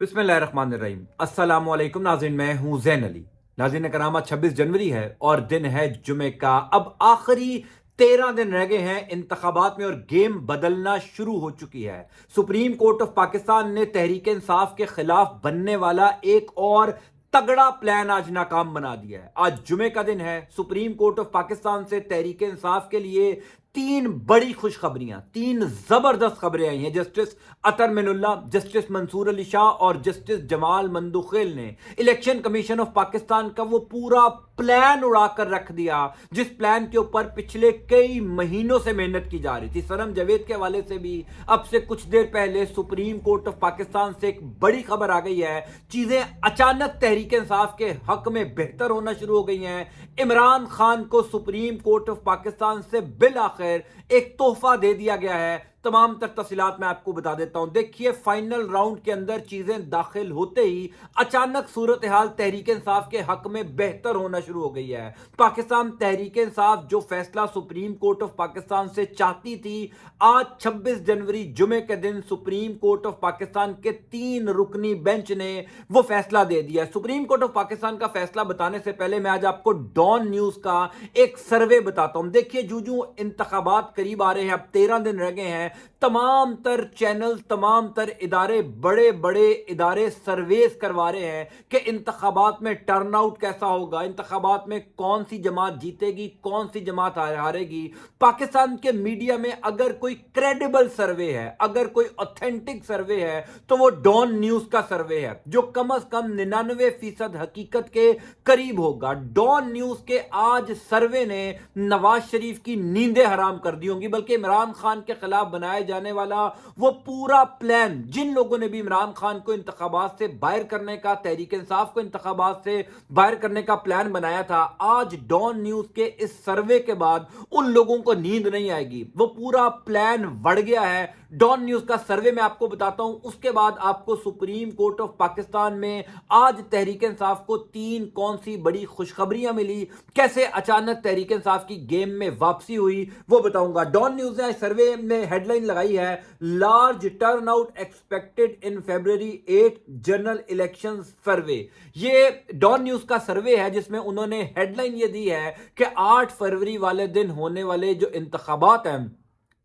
बिस्मिल्लाहिर्रहमानिर्रहीम। अस्सलाम वालेकुम नाज़रीन, मैं हूं ज़ैन अली। नाज़रीन करामा, 26 जनवरी है और दिन है जुमे का। अब आखिरी 13 दिन रह गए हैं इंतखाबात में और गेम बदलना शुरू हो चुकी है। सुप्रीम कोर्ट ऑफ पाकिस्तान ने तहरीक इंसाफ के खिलाफ बनने वाला एक और तगड़ा प्लान आज नाकाम बना दिया है। आज जुमे का दिन है। सुप्रीम कोर्ट ऑफ पाकिस्तान से तहरीक इंसाफ के लिए तीन बड़ी खुशखबरियां, तीन जबरदस्त खबरें आई हैं। जस्टिस अतर मिनुल्लाह, जस्टिस मंसूर अली शाह और जस्टिस जमाल मंदुखेल ने इलेक्शन कमीशन ऑफ पाकिस्तान का वो पूरा प्लान उड़ाकर रख दिया जिस प्लान के ऊपर पिछले कई महीनों से मेहनत की जा रही थी। सनम जावेद के हवाले से भी अब से कुछ देर पहले सुप्रीम कोर्ट ऑफ पाकिस्तान से एक बड़ी खबर आ गई है। चीजें अचानक तहरीक इंसाफ के हक में बेहतर होना शुरू हो गई हैं। इमरान खान को सुप्रीम कोर्ट ऑफ पाकिस्तान से बिल आखिर एक तोहफा दे दिया गया है। तमाम तर तफसीलात मैं आपको बता देता हूं। देखिए, फाइनल राउंड के अंदर चीजें दाखिल होते ही अचानक सूरत हाल तहरीक इंसाफ के हक में बेहतर होना शुरू हो गई है। पाकिस्तान तहरीक इंसाफ जो फैसला सुप्रीम कोर्ट ऑफ पाकिस्तान से चाहती थी, आज 26 जनवरी जुमे के दिन सुप्रीम कोर्ट ऑफ पाकिस्तान के 3 रुकनी बेंच ने वो फैसला दे दिया। सुप्रीम कोर्ट ऑफ पाकिस्तान का फैसला बताने से पहले मैं आज आपको डॉन न्यूज का एक सर्वे बताता हूं। देखिए, जूं इंतखाबात करीब आ रहे हैं, अब 13 दिन रह गए हैं, तमाम तर चैनल, तमाम तर इदारे, बड़े बड़े इदारे सर्वेस करवा रहे हैं कि इंतखाबात में टर्नआउट कैसा होगा, इंतखाबात में कौन सी जमात जीतेगी, कौन सी जमात हारेगी। पाकिस्तान के मीडिया में अगर कोई क्रेडिबल सर्वे है, अगर कोई ऑथेंटिक सर्वे है, तो वो डॉन न्यूज का सर्वे है जो कम से कम 99% हकीकत के करीब होगा। डॉन न्यूज के आज सर्वे ने नवाज शरीफ की नींदें हराम कर दी होंगी, बल्कि इमरान खान के खिलाफ बनाए जाने वाला वो पूरा प्लान, जिन लोगों ने भी इमरान खान को इंतखाबात से बाहर करने का, तहरीक इंसाफ को इंतखाबात से बाहर करने का प्लान बनाया था, आज डॉन न्यूज के इस सर्वे के बाद उन लोगों को नींद नहीं आएगी। वो पूरा प्लान बढ़ गया है। डॉन न्यूज का सर्वे मैं आपको बताता हूं, उसके बाद आपको सुप्रीम कोर्ट ऑफ पाकिस्तान में आज तहरीक इंसाफ को 3 कौन सी बड़ी खुशखबरियां मिली, कैसे अचानक तहरीक इंसाफ की गेम में वापसी हुई, वो बताऊंगा। डॉन न्यूज ने सर्वे में हेडलाइन लगाई है, large turnout expected in February 8 general election survey. ये डॉन न्यूज का सर्वे है जिसमें उन्होंने हेडलाइन ये दी है कि 8 फरवरी वाले दिन होने वाले जो इंतखाबात हैं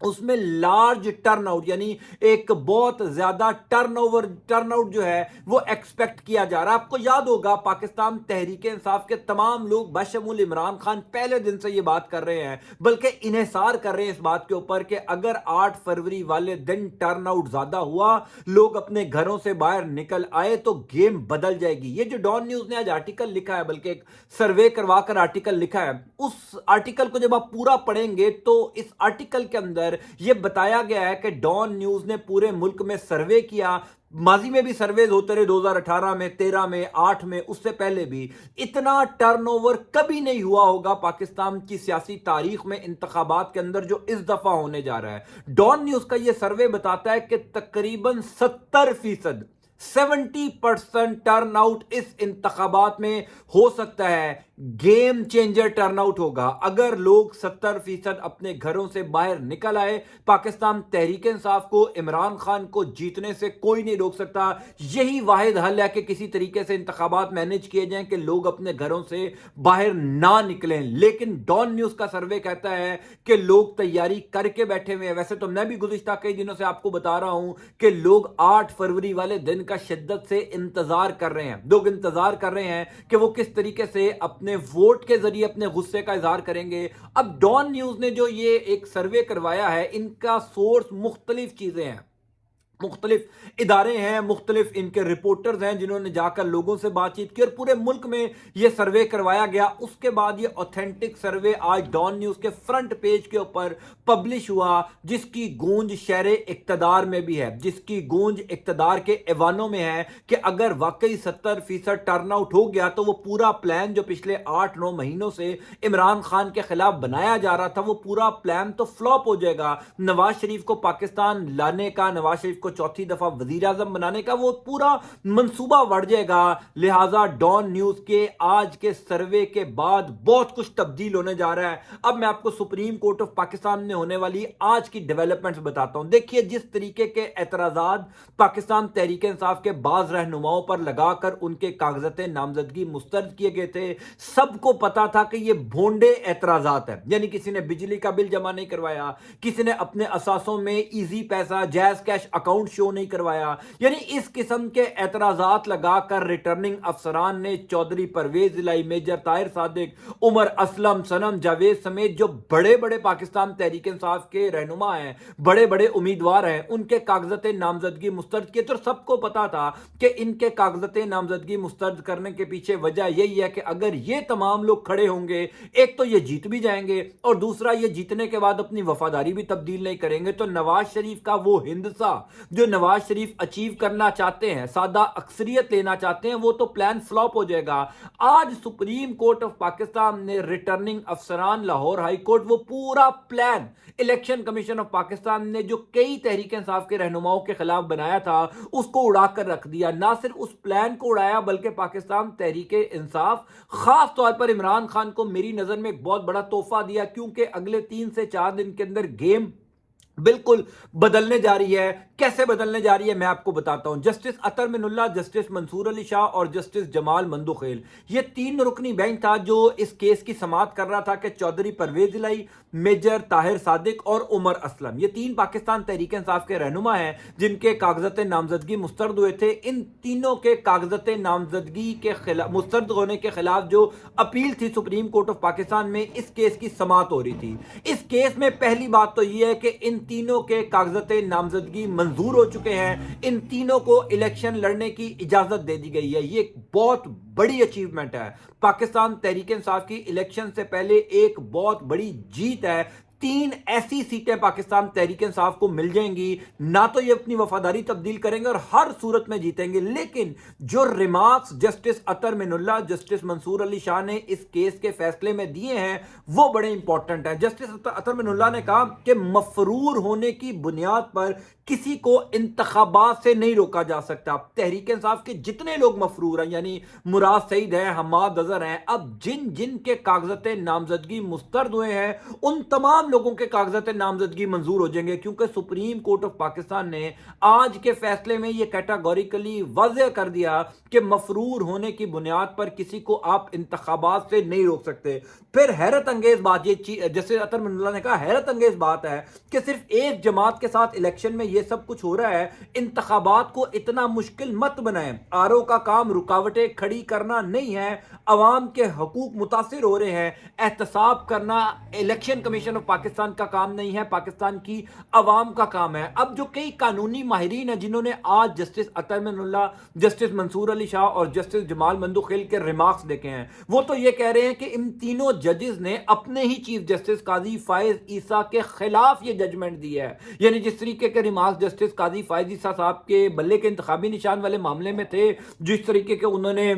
उसमें लार्ज टर्नआउट, यानी एक बहुत ज्यादा टर्नआउट जो है वो एक्सपेक्ट किया जा रहा है। आपको याद होगा, पाकिस्तान तहरीक इंसाफ के तमाम लोग बशमूल इमरान खान पहले दिन से ये बात कर रहे हैं, बल्कि इन्हिसार कर रहे हैं इस बात के ऊपर कि अगर 8 फरवरी वाले दिन टर्नआउट ज्यादा हुआ, लोग अपने घरों से बाहर निकल आए, तो गेम बदल जाएगी। ये जो डॉन न्यूज ने आज आर्टिकल लिखा है, बल्कि एक सर्वे करवाकर आर्टिकल लिखा है, उस आर्टिकल को जब आप पूरा पढ़ेंगे तो इस आर्टिकल के अंदर यह बताया गया है कि डॉन न्यूज ने पूरे मुल्क में सर्वे किया। माजी में भी सर्वे होते रहे, 2018 में, 13 में, 8 में, उससे पहले भी। इतना टर्नओवर कभी नहीं हुआ होगा पाकिस्तान की सियासी तारीख में इंतखाबात के अंदर जो इस दफा होने जा रहा है। डॉन न्यूज का यह सर्वे बताता है कि तकरीबन 70% टर्नआउट इस इंतखाबात में हो सकता है। गेम चेंजर टर्नआउट होगा अगर लोग 70% अपने घरों से बाहर निकल आए। पाकिस्तान तहरीक इंसाफ को, इमरान खान को जीतने से कोई नहीं रोक सकता। यही वाहिद हल है कि किसी तरीके से इंतखाबात मैनेज किए जाएं कि लोग अपने घरों से बाहर ना निकलें। लेकिन डॉन न्यूज का सर्वे कहता है कि लोग तैयारी करके बैठे हुए हैं। वैसे तो मैं भी गुज़िश्ता कई दिनों से आपको बता रहा हूं कि लोग 8 फरवरी वाले दिन का शिद्दत से इंतजार कर रहे हैं। लोग इंतजार कर रहे हैं कि वो किस तरीके से अपने वोट के जरिए अपने गुस्से का इजहार करेंगे। अब डॉन न्यूज ने जो ये एक सर्वे करवाया है, इनका सोर्स मुख्तलिफ चीजें हैं, मुख्तलिफ इदारे हैं, मुख्तलिफ इनके रिपोर्टर्स हैं जिन्होंने जाकर लोगों से बातचीत की और पूरे मुल्क में यह सर्वे करवाया गया। उसके बाद ये ऑथेंटिक सर्वे आज डॉन न्यूज के फ्रंट पेज के ऊपर पब्लिश हुआ, जिसकी गूंज शहरे इक्तदार में भी है, जिसकी गूंज इक्तदार के ऐवानों में है कि अगर वाकई 70% टर्नआउट हो गया तो वो पूरा प्लान जो पिछले 8-9 महीनों से इमरान खान के खिलाफ बनाया जा रहा था, वो पूरा प्लान तो फ्लॉप हो जाएगा। नवाज शरीफ को पाकिस्तान लाने का, नवाज शरीफ को चौथी दफा वजीर आजम बनाने का वो पूरा मंसूबा बढ़ जाएगा। लिहाजा डॉन न्यूज के आज के सर्वे के बाद बहुत कुछ तब्दील होने जा रहा है। अब मैं आपको सुप्रीम कोर्ट ऑफ पाकिस्तान में होने वाली आज की डेवलपमेंट्स बताता हूं। देखिए, जिस तरीके के एतराजात पाकिस्तान तहरीक इंसाफ के बाज रहनुमाओं पर लगाकर उनके कागजात नामजदगी मुस्तरद किए गए थे, सबको पता था कि ये भोंडे एतराजात है। यानी किसी ने बिजली का बिल जमा नहीं करवाया, किसी ने अपने असासों में इजी पैसा जैज कैश अकाउंट शो नहीं करवाया। यानी इस किस्म के एतराजात लगाकर रिटर्निंग अफसरान ने चौधरी परवेज इलाही, मेजर ताहिर सादिक, उमर असलम, सनम जावेद समेत जो बड़े बड़े पाकिस्तान तहरीक इंसाफ के रहनुमा हैं, बड़े बड़े उम्मीदवार हैं, उनके कागजात नामजदगी मुस्तरद किए। तो सबको पता था कि इनके कागजात नामजदगी मुस्तरद करने के पीछे वजह यही है कि अगर ये तमाम लोग खड़े होंगे, एक तो ये जीत भी जाएंगे और दूसरा ये जीतने के बाद अपनी वफादारी भी तब्दील नहीं करेंगे। तो नवाज शरीफ का वो हिंदसा जो नवाज शरीफ अचीव करना चाहते हैं, सादा अक्सरियत लेना चाहते हैं, वो तो प्लान फ्लॉप हो जाएगा। आज सुप्रीम कोर्ट ऑफ पाकिस्तान ने रिटर्निंग अफसरान, लाहौर हाई कोर्ट, वो पूरा plan election commission of Pakistan ने जो कई तहरीक इंसाफ के रहनुमाओं के खिलाफ बनाया था उसको उड़ाकर रख दिया। ना सिर्फ उस प्लान को उड़ाया बल्कि पाकिस्तान तहरीक इंसाफ खास तौर पर इमरान खान को मेरी नजर में एक बहुत बड़ा तोहफा दिया, क्योंकि अगले 3 से 4 दिन के अंदर गेम बिल्कुल बदलने जा रही है। कैसे बदलने जा रही है मैं आपको बताता हूं। जस्टिस अतर मिनुल्लाह, जस्टिस मंसूर अली शाह और जस्टिस जमाल मंदुखेल, ये 3 रुकनी बेंच था जो इस केस की समाअत कर रहा था कि चौधरी परवेज इलाही, मेजर ताहिर सादिक और उमर असलम, ये 3 पाकिस्तान तहरीक इंसाफ के रहनुमा हैं जिनके कागजात नामजदगी मुस्तरद हुए थे। इन तीनों के कागजात नामजदगी के खिलाफ, मुस्तरद होने के खिलाफ जो अपील थी सुप्रीम कोर्ट ऑफ पाकिस्तान में, इस केस की समाअत हो रही थी। इस केस में पहली बात तो यह है कि इन तीनों के कागजात नामजदगी मंजूर हो चुके हैं। इन तीनों को इलेक्शन लड़ने की इजाजत दे दी गई है। ये एक बहुत बड़ी अचीवमेंट है। पाकिस्तान तहरीक इंसाफ की इलेक्शन से पहले एक बहुत बड़ी जीत है। 3 ऐसी सीटें पाकिस्तान तहरीक इंसाफ को मिल जाएंगी। ना तो ये अपनी वफादारी तब्दील करेंगे और हर सूरत में जीतेंगे, लेकिन जो रिमार्क्स जस्टिस अतर मिनुल्लाह, जस्टिस मंसूर अली शाह ने इस केस के फैसले में दिए हैं वो बड़े इंपॉर्टेंट हैं। जस्टिस अतर मिनुल्लाह ने कहा कि मफरूर होने की बुनियाद पर किसी को इंतखाबात से नहीं रोका जा सकता। तहरीक इंसाफ के जितने लोग मफरूर हैं, यानी मुराद सईद हैं, हमाद अजहर हैं, अब जिन जिन के कागजात नामजदगी मुस्तरद हुए हैं उन तमाम लोगों के कागजात नामजदगी मंजूर हो जाएंगे, क्योंकि सुप्रीम कोर्ट ऑफ पाकिस्तान ने आज के फैसले में यह कैटेगोरिकली वाज़ेह कर दिया कि मफरूर होने की बुनियाद पर किसी को आप इंतखाबात से नहीं रोक सकते। फिर हैरत अंगेज बात, ये जैसे अतर मिनुल्लाह ने कहा, हैरत अंगेज बात है कि सिर्फ एक जमात के साथ इलेक्शन में ये सब कुछ हो रहा है। इंतखाबात को इतना मुश्किल मत बनाएं। आरओ का काम रुकावटें खड़ी करना नहीं है, अवाम के हकूक मुतासिर हो रहे हैं। एहतसाब करना इलेक्शन कमीशन ऑफ पाकिस्तान का काम नहीं है, पाकिस्तान की अवाम का काम है। अब जो कई कानूनी माहिरीन हैं जिन्होंने आज जस्टिस अतर मिनुल्लाह, जस्टिस मंसूर अली शाह और जस्टिस जमाल मंदुखेल के रिमार्क्स देखे हैं, वो तो ये कह रहे हैं कि इन तीनों जजेस ने अपने ही चीफ जस्टिस काजी फायज ईसा के खिलाफ ये जजमेंट दी है। यानी जिस तरीके के रिमार्क्स जस्टिस काजी फायज ईसा साहब के बल्ले के इंतखाबी निशान वाले मामले में थे, जिस तरीके के उन्होंने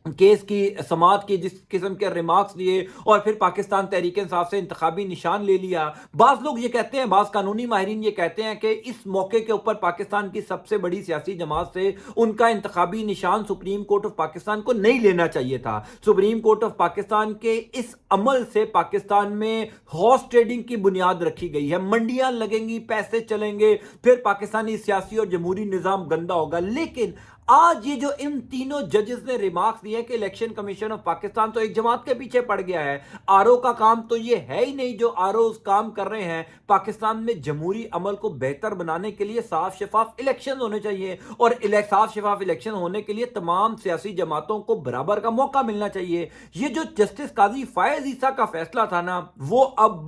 केस की समाअत की, जिस किस्म के रिमार्क्स दिए और फिर पाकिस्तान तहरीक इंसाफ से इंतखाबी निशान ले लिया। बाज़ लोग ये कहते हैं, बाज़ कानूनी माहिरीन ये कहते हैं कि इस मौके के ऊपर पाकिस्तान की सबसे बड़ी सियासी जमात से उनका इंतखाबी निशान सुप्रीम कोर्ट ऑफ पाकिस्तान को नहीं लेना चाहिए था। सुप्रीम कोर्ट ऑफ पाकिस्तान के इस अमल से पाकिस्तान में हॉर्स ट्रेडिंग की बुनियाद रखी गई है। मंडियां लगेंगी, पैसे चलेंगे, फिर पाकिस्तानी सियासी और जमहूरी निज़ाम गंदा होगा। लेकिन आज ये जो इन तीनों जजेस ने रिमार्क्स दिए कि इलेक्शन कमीशन ऑफ पाकिस्तान तो एक जमात के पीछे पड़ गया है, आरओ का काम तो ये है ही नहीं जो आरओ काम कर रहे हैं। पाकिस्तान में जमहूरी अमल को बेहतर बनाने के लिए साफ शफाफ इलेक्शन होने चाहिए और साफ शफाफ इलेक्शन होने के लिए तमाम सियासी जमातों को बराबर का मौका मिलना चाहिए। ये जो जस्टिस काजी फायज ईसा का फैसला था ना, वो अब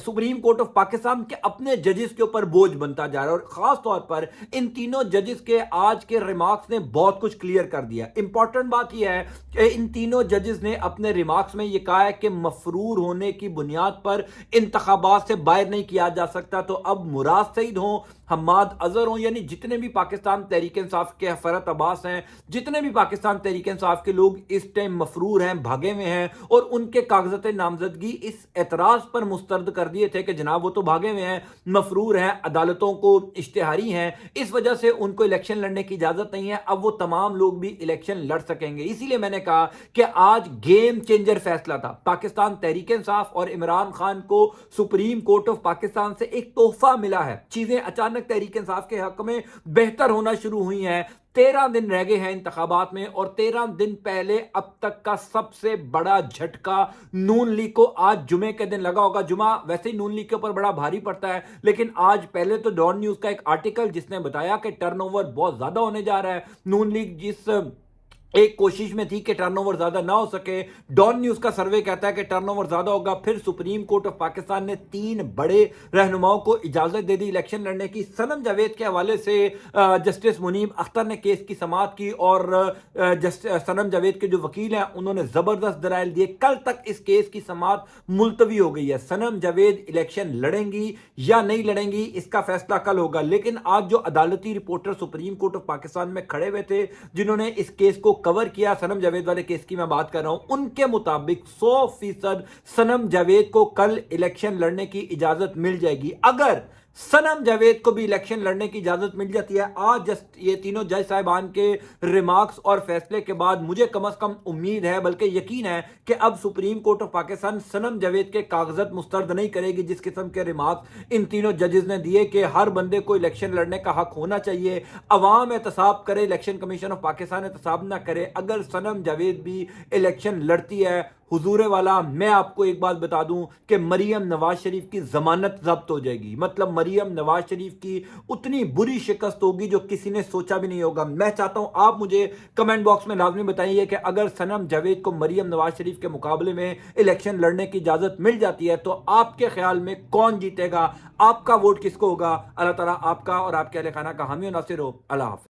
सुप्रीम कोर्ट ऑफ पाकिस्तान के अपने जजेस के ऊपर बोझ बनता जा रहा है और खास तौर पर इन तीनों जजेस के आज के रिमार्क्स ने बहुत कुछ क्लियर कर दिया। इंपॉर्टेंट बात यह है कि इन तीनों जजेस ने अपने रिमार्क्स में यह कहा है कि मफरूर होने की बुनियाद पर इंतखाबात से बाहर नहीं किया जा सकता। तो अब मुराद सईद हो, حماد اظہر ہوں، یعنی جتنے بھی پاکستان تحریک انصاف کے فرحت عباس ہیں، جتنے بھی پاکستان تحریک انصاف کے لوگ اس ٹائم مفرور ہیں، بھاگے ہوئے ہیں، اور ان کے کاغذات نامزدگی اس اعتراض پر مسترد کر دیے تھے کہ جناب وہ تو بھاگے ہوئے ہیں، مفرور ہیں، عدالتوں کو اشتہاری ہیں، اس وجہ سے ان کو الیکشن لڑنے کی اجازت نہیں ہے، اب وہ تمام لوگ بھی الیکشن لڑ سکیں گے۔ اسی لیے میں نے کہا کہ آج گیم چینجر فیصلہ تھا۔ پاکستان تحریک انصاف اور عمران خان کو سپریم کورٹ آف پاکستان سے ایک تحفہ ملا ہے۔ چیزیں اچانک تحریک انصاف کے حق میں بہتر ہونا شروع ہوئی ہیں۔ 13 دن رہ گئے ہیں انتخابات میں، اور 13 دن پہلے اب تک کا سب سے بڑا جھٹکا نون لیگ کو آج جمعے کے دن لگا ہوگا۔ جمعہ ویسے ہی نون لیگ کے اوپر بڑا بھاری پڑتا ہے، لیکن آج پہلے تو ڈان نیوز کا ایک آرٹیکل جس نے بتایا کہ ٹرن اوور بہت زیادہ ہونے جا رہا ہے، نون لیگ جس ایک کوشش میں تھی کہ ٹرن اوور زیادہ نہ ہو سکے، ڈان نیوز کا سروے کہتا ہے کہ ٹرن اوور زیادہ ہوگا۔ پھر سپریم کورٹ آف پاکستان نے 3 بڑے رہنماؤں کو اجازت دے دی الیکشن لڑنے کی۔ سنم جاوید کے حوالے سے جسٹس منیب اختر نے کیس کی سماعت کی، اور سنم جاوید کے جو وکیل ہیں انہوں نے زبردست دلائل دیے۔ کل تک اس کیس کی سماعت ملتوی ہو گئی ہے۔ سنم جاوید الیکشن لڑیں گی یا نہیں لڑیں گی اس کا فیصلہ کل ہوگا، لیکن آج جو عدالتی reporter supreme court of Pakistan میں کھڑے ہوئے تھے جنہوں نے اس کیس کو کور کیا، سنم جاوید والے کیس کی میں بات کر رہا ہوں، ان کے مطابق 100% سنم جاوید کو کل الیکشن لڑنے کی اجازت مل جائے گی۔ اگر سنم جاوید کو بھی الیکشن لڑنے کی اجازت مل جاتی ہے آج یہ تینوں جج صاحبان کے ریمارکس اور فیصلے کے بعد، مجھے کم از کم امید ہے بلکہ یقین ہے کہ اب supreme court of Pakistan Sanam Javed کے کاغذات مسترد نہیں کرے گی۔ جس قسم کے ریمارکس ان تینوں ججز نے دیے کہ ہر بندے کو الیکشن لڑنے کا حق ہونا چاہیے، عوام احتساب کرے، الیکشن کمیشن آف پاکستان احتساب نہ کرے۔ اگر سنم جاوید بھی الیکشن لڑتی ہے، حضور والا میں آپ کو ایک بات بتا دوں کہ مریم نواز شریف کی ضمانت ضبط ہو جائے گی، مطلب مریم نواز شریف کی اتنی بری شکست ہوگی جو کسی نے سوچا بھی نہیں ہوگا۔ میں چاہتا ہوں آپ مجھے کمنٹ باکس میں لازمی بتائیے کہ اگر سنم جاوید کو مریم نواز شریف کے مقابلے میں الیکشن لڑنے کی اجازت مل جاتی ہے تو آپ کے خیال میں کون جیتے گا؟ آپ کا ووٹ کس کو ہوگا؟ اللہ تعالیٰ آپ کا اور آپ کے اہل خانہ کا حامی و ناصر ہو۔ اللہ حافظ۔